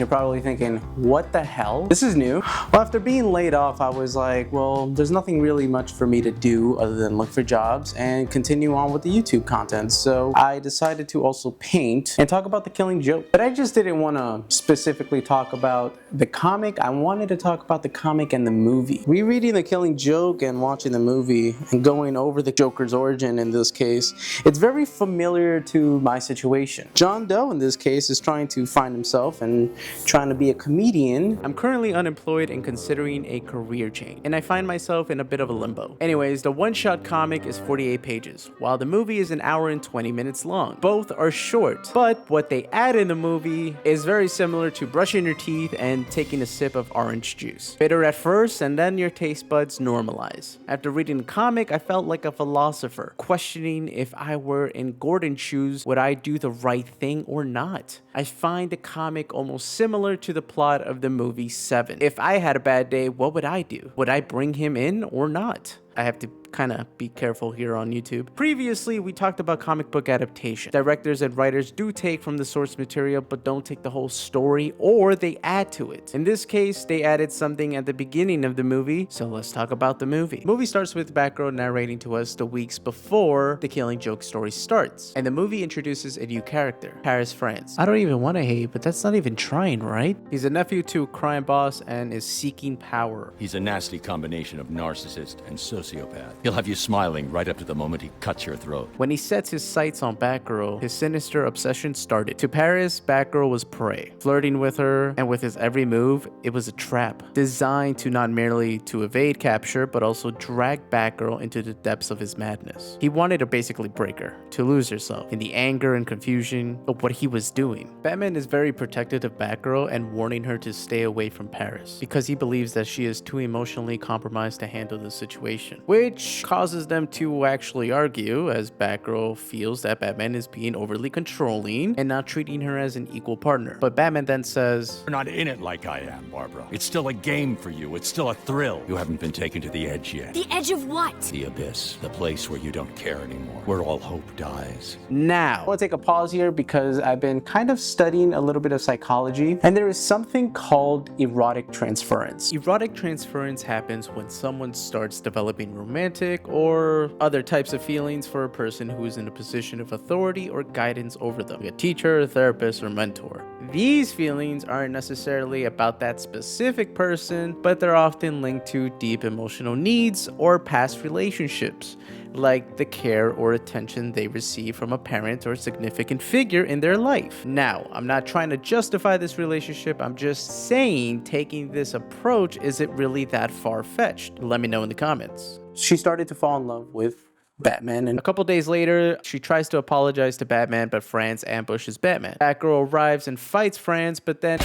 You're probably thinking, what the hell? This is new. Well, after being laid off, I was like, well, there's nothing really much for me to do other than look for jobs and continue on with the YouTube content. So I decided to also paint and talk about The Killing Joke. But I just didn't want to specifically talk about the comic. I wanted to talk about the comic and the movie. Rereading The Killing Joke and watching the movie and going over the Joker's origin in this case, it's very familiar to my situation. John Doe in this case is trying to find himself and trying to be a comedian. I'm currently unemployed and considering a career change, and I find myself in a bit of a limbo. Anyways, the one-shot comic is 48 pages, while the movie is an hour and 20 minutes long. Both are short, but what they add in the movie is very similar to brushing your teeth and taking a sip of orange juice. Bitter at first, and then your taste buds normalize. After reading the comic, I felt like a philosopher, questioning if I were in Gordon's shoes, would I do the right thing or not? I find the comic almost similar to the plot of the movie Seven. If I had a bad day, what would I do? Would I bring him in or not? I have to kind of be careful here on YouTube. Previously, we talked about comic book adaptation. Directors and writers do take from the source material, but don't take the whole story, or they add to it. In this case, they added something at the beginning of the movie, so let's talk about the movie. The movie starts with Batgirl narrating to us the weeks before the Killing Joke story starts, and the movie introduces a new character, Paris France. I don't even want to hate, but that's not even trying, right? He's a nephew to a crime boss and is seeking power. He's a nasty combination of narcissist and sociopath. He'll have you smiling right up to the moment he cuts your throat. When he sets his sights on Batgirl, his sinister obsession started. To Paris, Batgirl was prey. Flirting with her, and with his every move, it was a trap. Designed to not merely to evade capture, but also drag Batgirl into the depths of his madness. He wanted to basically break her, to lose herself, in the anger and confusion of what he was doing. Batman is very protective of Batgirl and warning her to stay away from Paris, because he believes that she is too emotionally compromised to handle the situation. Which causes them to actually argue, as Batgirl feels that Batman is being overly controlling and not treating her as an equal partner. But Batman then says, "You're not in it like I am, Barbara. It's still a game for you. It's still a thrill. You haven't been taken to the edge yet. The edge of what? The abyss. The place where you don't care anymore. Where all hope dies." Now, I want to take a pause here because I've been kind of studying a little bit of psychology, and there is something called erotic transference. Erotic transference happens when someone starts developing romantic or other types of feelings for a person who is in a position of authority or guidance over them, like a teacher, a therapist, or mentor. These feelings aren't necessarily about that specific person, but they're often linked to deep emotional needs or past relationships, like the care or attention they receive from a parent or significant figure in their life. Now, I'm not trying to justify this relationship, I'm just saying taking this approach isn't really that far-fetched. Let me know in the comments. She started to fall in love with Batman, and a couple days later, she tries to apologize to Batman, but France ambushes Batman. Batgirl arrives and fights France, but then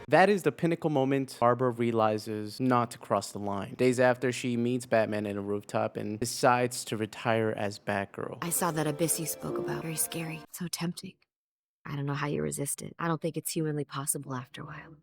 that is the pinnacle moment Barbara realizes not to cross the line. Days after, she meets Batman in a rooftop and decides to retire as Batgirl. I saw that abyss you spoke about. Very scary. So tempting. I don't know how you resist it. I don't think it's humanly possible after a while.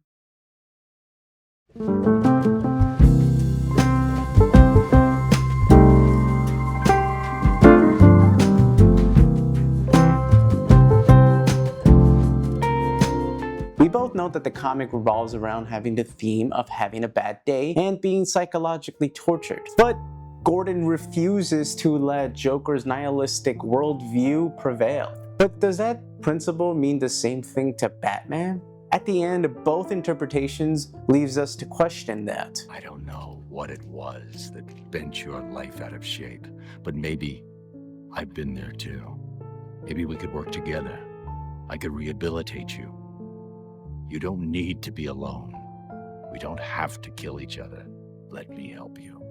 We both know that the comic revolves around having the theme of having a bad day and being psychologically tortured. But Gordon refuses to let Joker's nihilistic worldview prevail. But does that principle mean the same thing to Batman? At the end, both interpretations leaves us to question that. I don't know what it was that bent your life out of shape, but maybe I've been there too. Maybe we could work together. I could rehabilitate you. You don't need to be alone. We don't have to kill each other. Let me help you.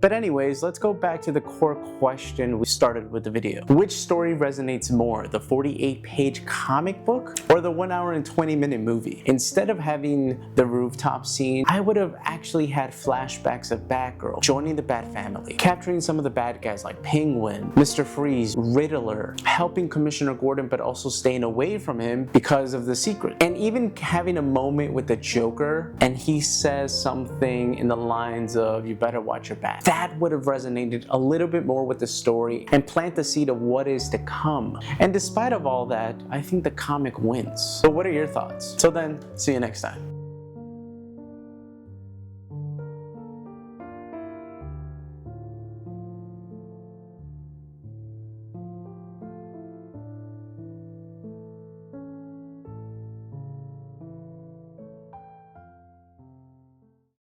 But anyways, let's go back to the core question we started with the video. Which story resonates more, the 48-page comic book or the 1 hour and 20-minute movie? Instead of having the rooftop scene, I would have actually had flashbacks of Batgirl joining the Bat family, capturing some of the bad guys like Penguin, Mr. Freeze, Riddler, helping Commissioner Gordon but also staying away from him because of the secret. And even having a moment with the Joker and he says something in the lines of, "You better watch your back." that would have resonated a little bit more with the story and plant the seed of what is to come. And despite of all that, I think the comic wins. So what are your thoughts? Till then, see you next time.